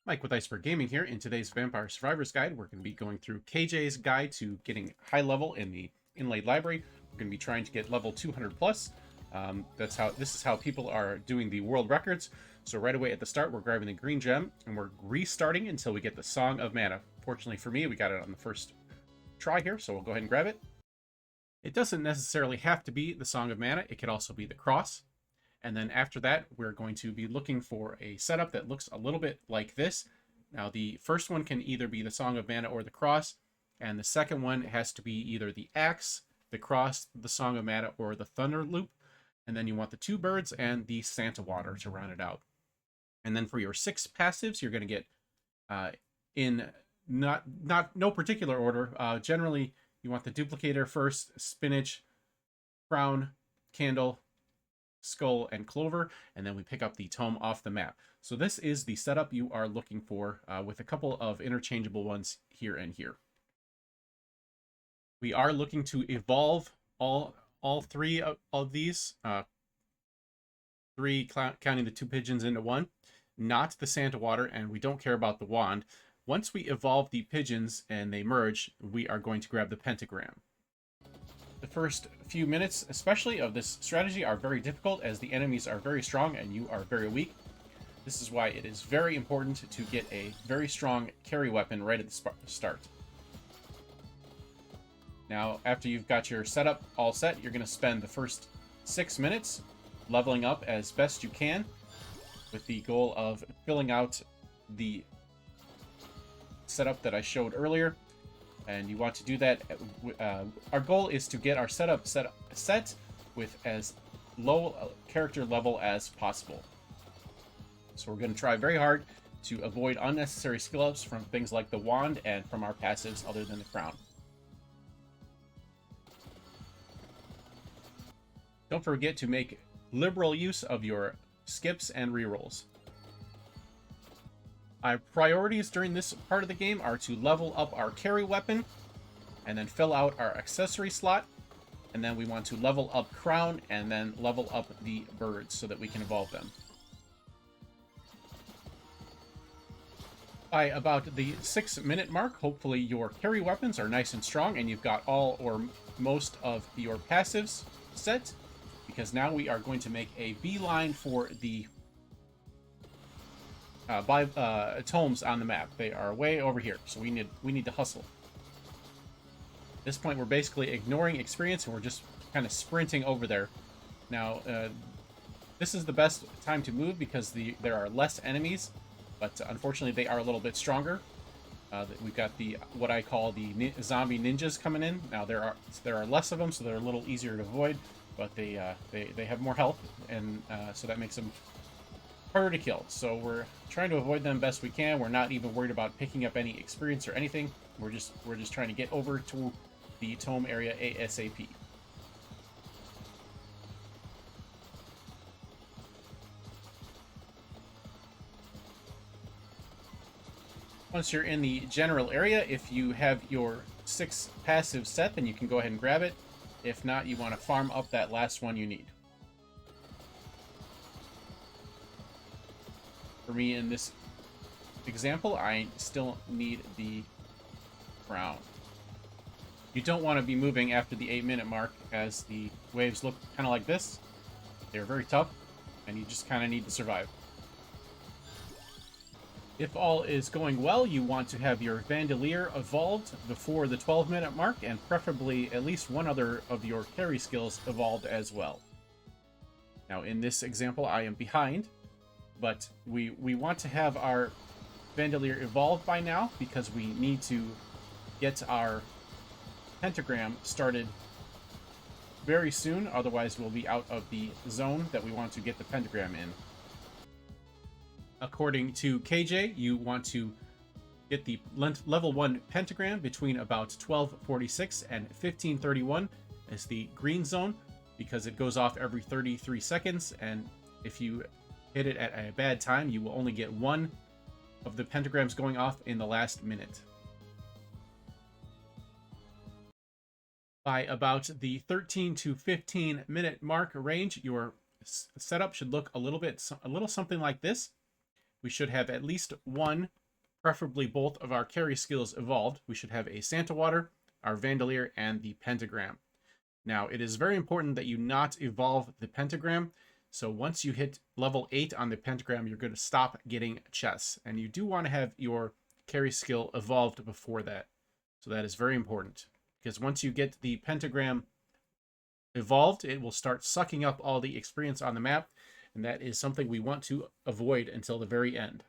Mike with Iceberg Gaming here. In today's Vampire Survivors Guide, we're going to be going through KJ's guide to getting high level in the Inlaid Library. We're going to be trying to get level 200 plus. This is how people are doing the world records. So right away at the start, we're grabbing the green gem and we're restarting until we get the Song of Mana. Fortunately for me, we got it on the first try here, so we'll go ahead and grab it. It doesn't necessarily have to be the Song of Mana. It could also be the Cross. And then after that, we're going to be looking for a setup that looks a little bit like this. Now, the first one can either be the Song of Mana or the Cross, and the second one has to be either the Axe, the Cross, the Song of Mana, or the Thunder Loop. And then you want the two birds and the Santa Water to round it out. And then for your 6 passives, you're going to get in no particular order. Generally, you want the Duplicator first, Spinach, Crown, Candle, Skull, and Clover, and then we pick up the tome off the map. So this is the setup you are looking for, with a couple of interchangeable ones here and here. We are looking to evolve all three of these, three counting the 2 pigeons into 1, not the Santa Water, and we don't care about the wand. Once we evolve the pigeons and they merge, we are going to grab the pentagram. The first few minutes, especially of this strategy, are very difficult as the enemies are very strong and you are very weak. This is why it is very important to get a very strong carry weapon right at the start. Now, after you've got your setup all set, you're going to spend the first 6 minutes leveling up as best you can with the goal of filling out the setup that I showed earlier. And you want to do that. Our goal is to get our setup set with as low character level as possible. So we're going to try very hard to avoid unnecessary skill ups from things like the wand and from our passives other than the crown. Don't forget to make liberal use of your skips and rerolls. Our priorities during this part of the game are to level up our carry weapon and then fill out our accessory slot. And then we want to level up crown and then level up the birds so that we can evolve them. By about the 6-minute mark, hopefully your carry weapons are nice and strong and you've got all or most of your passives set, because now we are going to make a beeline for the tomes on the map. They are way over here, so we need to hustle. At this point, we're basically ignoring experience and we're just kind of sprinting over there. Now, this is the best time to move because there are less enemies, but unfortunately they are a little bit stronger. We've got what I call the zombie ninjas coming in. Now there are less of them, so they're a little easier to avoid, but they have more health, and so that makes them harder to kill. So we're trying to avoid them best we can. We're not even worried about picking up any experience or anything. We're just trying to get over to the tome area ASAP. Once you're in the general area, if you have your 6 passive set, then you can go ahead and grab it. If not, you want to farm up that last one you need. For me, in this example, I still need the crown. You don't want to be moving after the 8-minute mark, as the waves look kind of like this. They're very tough, and you just kind of need to survive. If all is going well, you want to have your Vandalier evolved before the 12-minute mark, and preferably at least one other of your carry skills evolved as well. Now, in this example, I am behind, but we want to have our Vandalier evolved by now because we need to get our pentagram started very soon. Otherwise, we'll be out of the zone that we want to get the pentagram in. According to KJ, you want to get the level 1 pentagram between about 12:46 and 15:31 as the green zone, because it goes off every 33 seconds, and if you hit it at a bad time, you will only get one of the pentagrams going off in the last minute. By about the 13 to 15 minute mark range, your setup should look a little something like this. we should have at least one, preferably both, of our carry skills evolved. We should have a Santa Water, our Vandalier, and the Pentagram. Now, it is very important that you not evolve the Pentagram. So once you hit level 8 on the Pentagram, you're going to stop getting chests. And you do want to have your carry skill evolved before that. So that is very important. Because once you get the Pentagram evolved, it will start sucking up all the experience on the map. And that is something we want to avoid until the very end.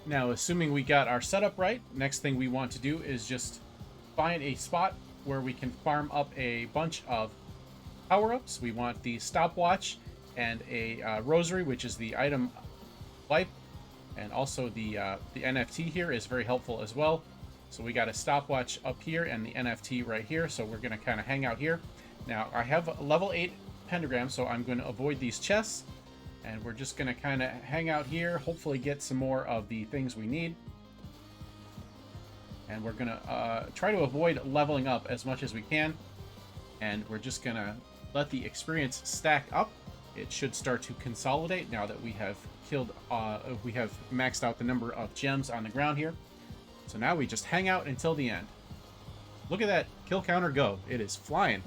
Now, assuming we got our setup right, next thing we want to do is just find a spot where we can farm up a bunch of power-ups. We want the stopwatch and a rosary, which is the item life, and also the NFT here is very helpful as well. So we got a stopwatch up here and the NFT right here, so we're going to kind of hang out here. Now, I have a level 8 pentagram, so I'm going to avoid these chests, and we're just going to kind of hang out here, hopefully get some more of the things we need. And we're going to try to avoid leveling up as much as we can, and we're just going to let the experience stack up. It should start to consolidate now that we have we have maxed out the number of gems on the ground here. So now we just hang out until the end. Look at that kill counter go. It is flying.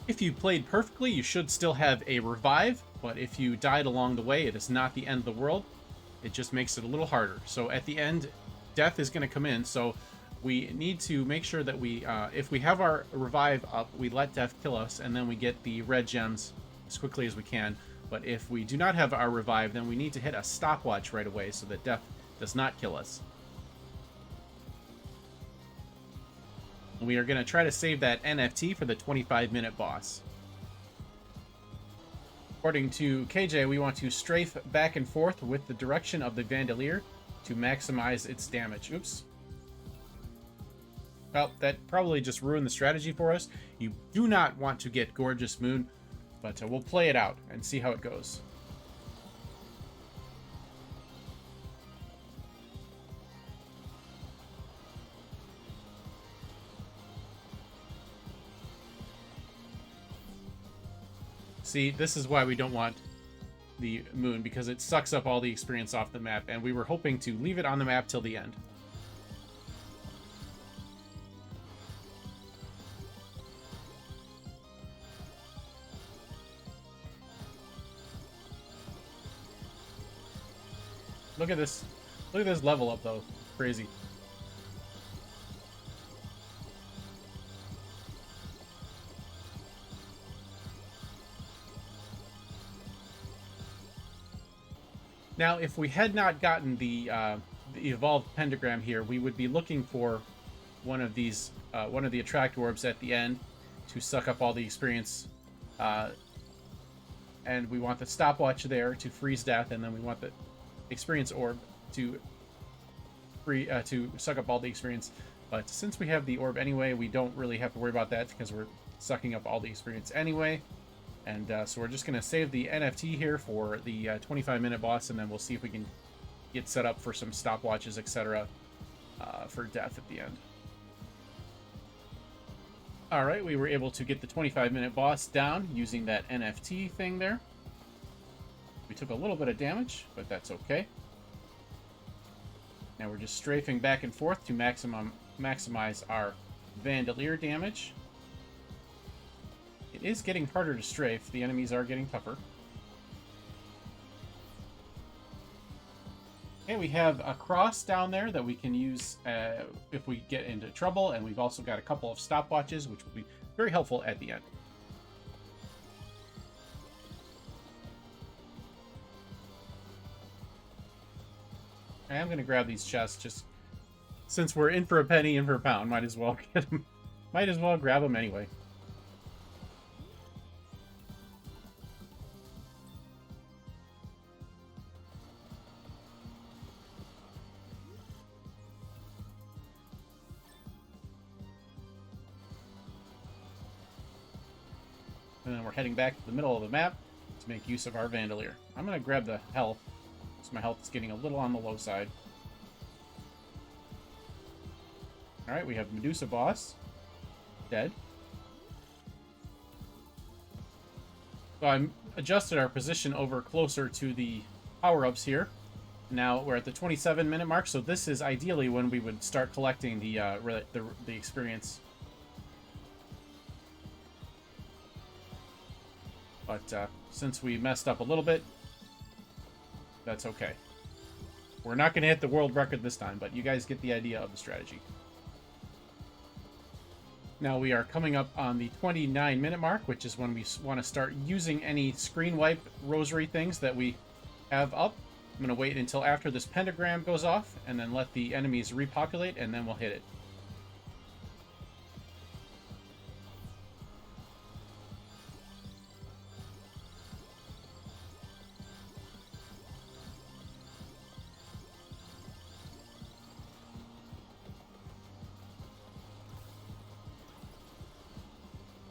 If you played perfectly, you should still have a revive, but if you died along the way, it is not the end of the world. It just makes it a little harder. So at the end, death is going to come in, so we need to make sure that we, if we have our revive up, we let death kill us, and then we get the red gems as quickly as we can. But if we do not have our revive, then we need to hit a stopwatch right away so that death does not kill us. We are going to try to save that NFT for the 25-minute boss. According to KJ, we want to strafe back and forth with the direction of the Vandalier to maximize its damage. Oops. Well, that probably just ruined the strategy for us. You do not want to get Gorgeous Moon, but we'll play it out and see how it goes. See, this is why we don't want the moon, because it sucks up all the experience off the map, and we were hoping to leave it on the map till the end. Look at this. Look at this level up, though. Crazy. Now, if we had not gotten the evolved pentagram here, we would be looking for one of these, one of the attract orbs at the end to suck up all the experience. And we want the stopwatch there to freeze death, and then we want the experience orb to suck up all the experience. But since we have the orb anyway, we don't really have to worry about that because we're sucking up all the experience anyway. And so we're just going to save the NFT here for the 25-minute boss, and then we'll see if we can get set up for some stopwatches, etc. For death at the end. Alright, we were able to get the 25-minute boss down using that NFT thing there. We took a little bit of damage, but that's okay. Now we're just strafing back and forth to maximize our Vandalier damage. It is getting harder to strafe. The enemies are getting tougher. Okay, we have a cross down there that we can use if we get into trouble, and we've also got a couple of stopwatches, which will be very helpful at the end. I am going to grab these chests just since we're in for a penny, in for a pound. Might as well get them. Might as well grab them anyway. And then we're heading back to the middle of the map to make use of our Vandalier. I'm going to grab the health, so my health is getting a little on the low side. Alright, we have Medusa boss. Dead. So I adjusted our position over closer to the power-ups here. Now we're at the 27-minute mark, so this is ideally when we would start collecting the experience. But since we messed up a little bit, that's okay. We're not going to hit the world record this time, but you guys get the idea of the strategy. Now we are coming up on the 29-minute mark, which is when we want to start using any screen wipe rosary things that we have up. I'm going to wait until after this pentagram goes off, and then let the enemies repopulate, and then we'll hit it.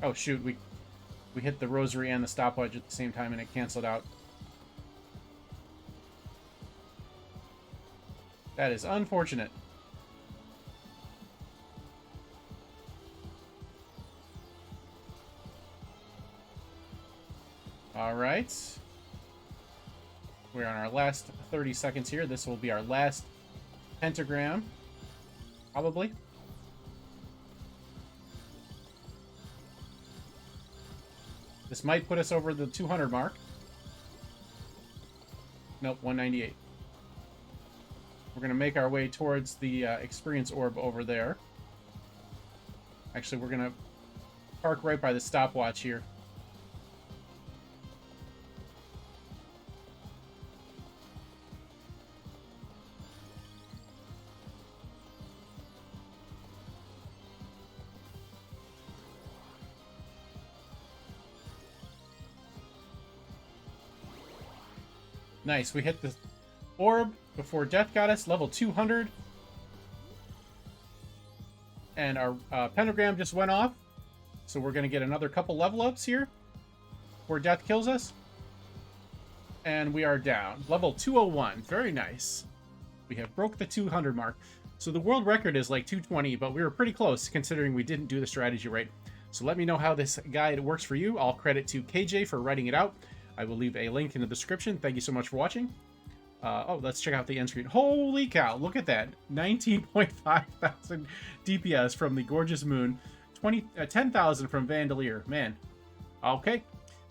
Oh shoot, we hit the rosary and the stopwatch at the same time and it canceled out. That is unfortunate. Alright. We're on our last 30 seconds here. This will be our last pentagram. Probably. This might put us over the 200 mark. Nope, 198. We're going to make our way towards the experience orb over there. Actually, we're going to park right by the stopwatch here. Nice, we hit the orb before death got us, level 200. And our pentagram just went off. So we're going to get another couple level ups here before death kills us. And we are down. Level 201. Very nice. We have broke the 200 mark. So the world record is like 220, but we were pretty close considering we didn't do the strategy right. So let me know how this guide works for you. All credit to KJ for writing it out. I will leave a link in the description. Thank you so much for watching. Oh, let's check out the end screen. Holy cow, look at that. 19.5 thousand DPS from the Gorgeous Moon. 10,000 from Vandalier. Man. Okay.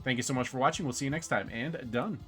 Thank you so much for watching. We'll see you next time. And done.